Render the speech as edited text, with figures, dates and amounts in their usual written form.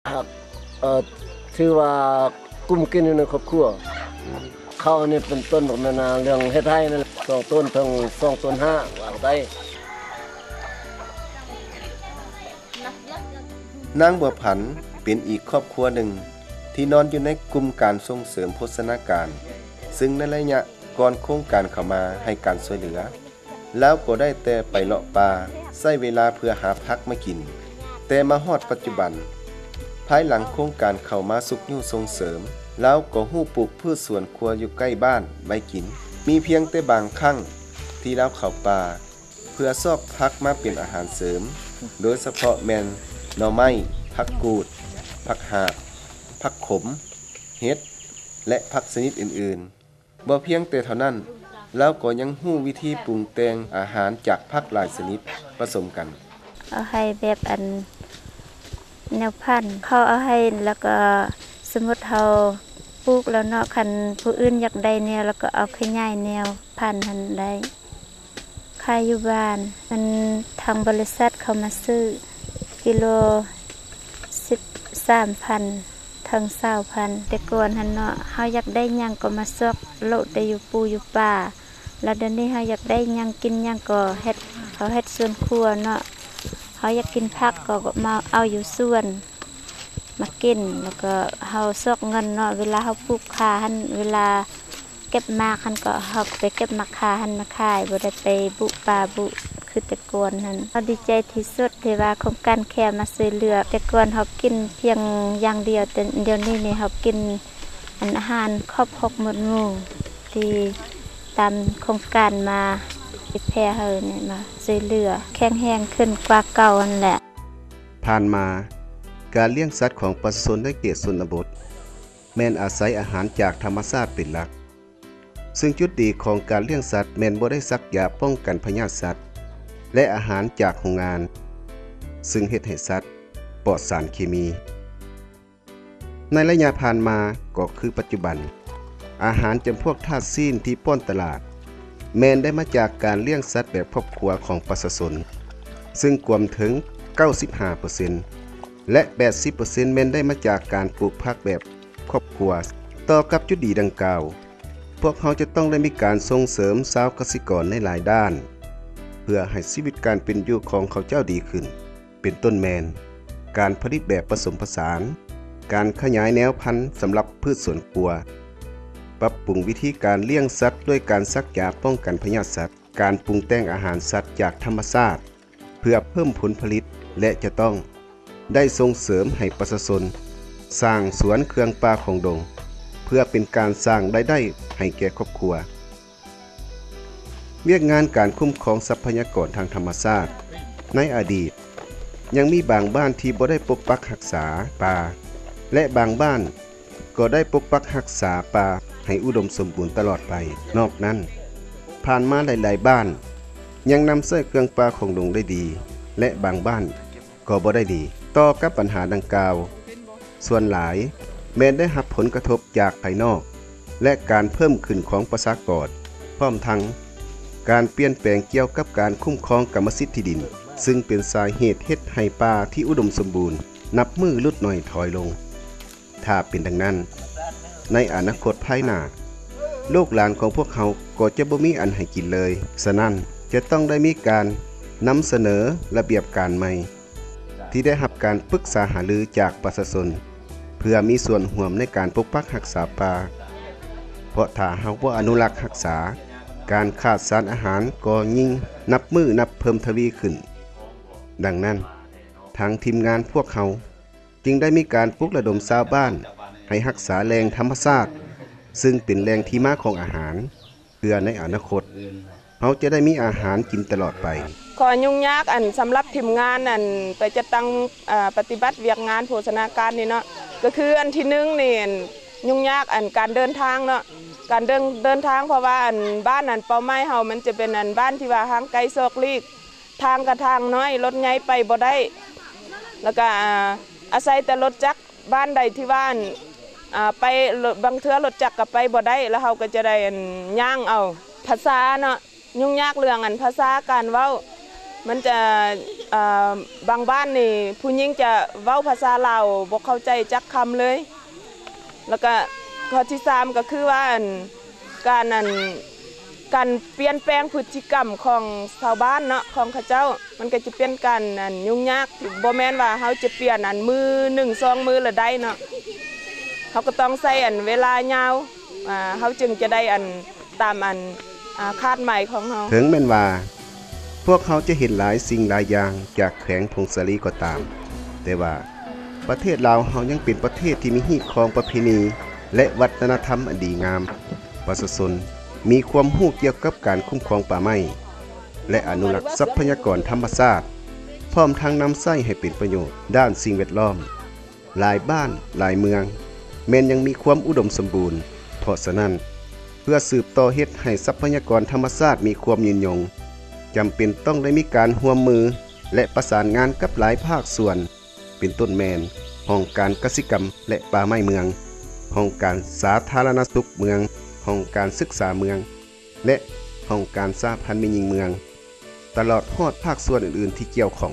ครับชื่อว่ากุ้มกินอยู่ในครอบครัวข้าวนี่เป็นต้นดอกนานาเรื่องเฮ็ดให้นั่น2 ต้นถึง2 ต้น 5วางได้นางบัวผันเป็นอีกครอบครัวหนึ่งที่นอนอยู่ในกลุ่มการส่งเสริมโภชนาการซึ่งในระยะก่อนโครงการเข้ามาให้การช่วยเหลือแล้วก็ได้แต่ไปเลาะป่าใช้เวลาเพื่อหาพักมากินแต่มาฮอดปัจจุบันภายหลังโครงการเข้ามาสุขอยู่ส่งเสริมแล้วก็ฮู้ปลูกพืชสวนครัวอยู่ใกล้บ้านไว้กินมีเพียงแต่บางครั้งที่แล้วเข้าป่าเพื่อซอกพักมาเป็นอาหารเสริมโดยเฉพาะแม่นหน่อไม้ผักกูดผักหาบผักขมเห็ดและผักชนิดอื่นๆบ่เพียงแต่เท่านั้นแล้วก็ยังฮู้วิธีปรุงแต่งอาหารจากผักหลายชนิดผสมกันเอาให้แบบอันแนวพันธุ์เขาเอาให้แล้วก็สมมุติเฮาปลูกแล้วเนาะคันผู้อื่นอยากได้แนวแล้วก็เอาขยายแนวพันธุ์นั้นได้ขายอยู่บ้านมันทางบริษัทเขามาซื้อกิโล13,000ถึง20,000แต่ก่อนหั่นเนาะเฮาอยากได้หยังก็มาซอกโลดได้อยู่ปูอยู่ป่าแล้วเดี๋ยวนี้เฮาอยากได้หยังกินหยังก็เฮ็ดเขาเฮ็ดสวนครัวเนาะเขาอยากกินผักก็มาเอาอยู่สวนมากินแล้วก็เฮาซอกเงินเนาะเวลาเฮาปลูกขาหั่นเวลาเก็บมากหั่นก็เฮาไปเก็บมะขาหั่นมาขายบ่ได้ไปบุป่าบุคือแต่ก่อนหั่นเฮาดีใจที่สุดที่ว่าโครงการแค่มาช่วยเหลือแต่ก่อนเฮากินเพียงอย่างเดียวแต่เดี๋ยวนี้นี่เฮากินอาหารครบ6 หมวดหมู่ที่ตามโครงการมาแพร่เฮาเนี่ยมาช่วยเหลือแข็งแรงขึ้นกว่าเก่านั่นแหละผ่านมาการเลี้ยงสัตว์ของประชาชนในเขตชนบทแม่นอาศัยอาหารจากธรรมชาติเป็นหลักซึ่งจุดดีของการเลี้ยงสัตว์แม่นบ่ได้ซักยาป้องกันพยาธิสัตว์และอาหารจากโรงงานซึ่งเฮ็ดให้สัตว์ปลอดสารเคมีในระยะผ่านมาก็คือปัจจุบันอาหารจำพวกธาตุซีนที่ป้อนตลาดแม้นได้มาจากการเลี้ยงสัตว์แบบครอบครัวของประชาชนซึ่งรวมถึง 95% และ 80% แม้นได้มาจากการปลูกผักแบบครอบครัวต่อกับจุดดีดังกล่าวพวกเขาจะต้องได้มีการส่งเสริมชาวเกษตรกรในหลายด้านเพื่อให้ชีวิตการเป็นอยู่ของเขาเจ้าดีขึ้นเป็นต้นแมนการผลิตแบบผสมผสานการขยายแนวพันธุ์สำหรับพืชสวนครัวปรับปรุงวิธีการเลี้ยงสัตว์ด้วยการซักยาป้องกันพยาธิสัตว์การปรุงแต่งอาหารสัตว์จากธรรมชาติเพื่อเพิ่มผลผลิตและจะต้องได้ส่งเสริมให้ประชาชนสร้างสวนเครื่องป่าของดงเพื่อเป็นการสร้างรายได้ให้แก่ครอบครัวเวียกงานการคุ้มครองทรัพยากรทางธรรมชาติในอดีตยังมีบางบ้านที่บ่ได้ปกปักรักษาป่าและบางบ้านก็ได้ปกปักรักษาป่าให้อุดมสมบูรณ์ตลอดไปนอกนั้นผ่านมาหลายๆบ้านยังนำใช้เครื่องป่าของดงได้ดีและบางบ้านก็บ่ได้ดีต่อกับปัญหาดังกล่าวส่วนหลายแม้นได้รับผลกระทบจากภายนอกและการเพิ่มขึ้นของประชากรพร้อมทั้งการเปลี่ยนแปลงเกี่ยวกับการคุ้มครองกรรมสิทธิ์ที่ดินซึ่งเป็นสาเหตุเฮ็ดให้ป่าที่อุดมสมบูรณ์นับมือลดน้อยถอยลงถ้าเป็นดังนั้นในอนาคตภายหน้าลูกหลานของพวกเขาก็จะบ่มีอันให้กินเลยฉะนั้นจะต้องได้มีการนำเสนอระเบียบการใหม่ที่ได้รับการปรึกษาหารือจากประชาชนเพื่อมีส่วนร่วมในการปกปักรักษาป่าเพราะถ้าเฮาบ่อนุรักษ์รักษาการขาดสารอาหารก็ยิ่งนับมือนับเพิ่มทวีขึ้นดังนั้นทางทีมงานพวกเขาจึงได้มีการปลุกระดมชาวบ้านให้รักษาแหล่งธรรมชาติซึ่งเป็นแหล่งที่มาของอาหารเพื่อในอนาคตเขาจะได้มีอาหารกินตลอดไปขอยุ่งยากสำหรับทีมงานไปจะตั้งปฏิบัติเวียกงานโภชนาการนี่เนาะก็คืออันที่1นี่ยุ่งยากการเดินทางเนาะการเดินทางเพราะว่าบ้านเป้าหมายเฮามันจะเป็นบ้านที่ว่าทางไกลซอกลีกทางกระทางน้อยรถใหญ่ไปบ่ได้แล้วก็อาศัยแต่รถจักรบ้านใดที่ว่าไปบางเทื่อรถจักรก็ไปบ่ได้แล้วเฮาก็จะได้ย่างเอาภาษาเนาะยุ่งยากเรื่องภาษาการเว้า มันจะบางบ้านนี่ผู้หญิงจะเว้าภาษาลาวบ่เข้าใจจักคำเลย แล้วก็ข้อที่3ก็คือว่าการเปลี่ยนแปลงพฤติกรรมของชาวบ้านเนาะของเขาเจ้ามันก็จะเป็นการยุ่งยากบ่แม่นว่าเฮาจะเปลี่ยนมือ1 2มือละได้เนาะเฮาก็ต้องใช้เวลายาวเฮาจึงจะได้ตามคาดหมายของเฮา ถึงแม้นว่าพวกเขาจะเห็นหลายสิ่งหลายอย่างจากแขวงพงศาลีก็ตาม แต่ว่าประเทศลาวเฮายังเป็นประเทศที่มีฮีตของประเพณีและวัฒนธรรมอันดีงามประชาชนมีความรู้เกี่ยวกับการคุ้มครองป่าไม้และอนุรักษ์ทรัพยากรธรรมชาติพร้อมทั้งนำใช้ให้เป็นประโยชน์ด้านสิ่งแวดล้อมหลายบ้านหลายเมืองแม้นยังมีความอุดมสมบูรณ์เพราะฉะนั้นเพื่อสืบต่อเฮ็ดให้ทรัพยากรธรรมชาติมีความยืนยงจำเป็นต้องได้มีการร่วมมือและประสานงานกับหลายภาคส่วนเป็นต้นแม่นห้องการกสิกรรมและป่าไม้เมืองห้องการสาธารณสุขเมืองห้องการศึกษาเมืองและห้องการสหพันธ์แม่หญิงเมืองตลอดฮอดภาคส่วนอื่นๆที่เกี่ยวข้อง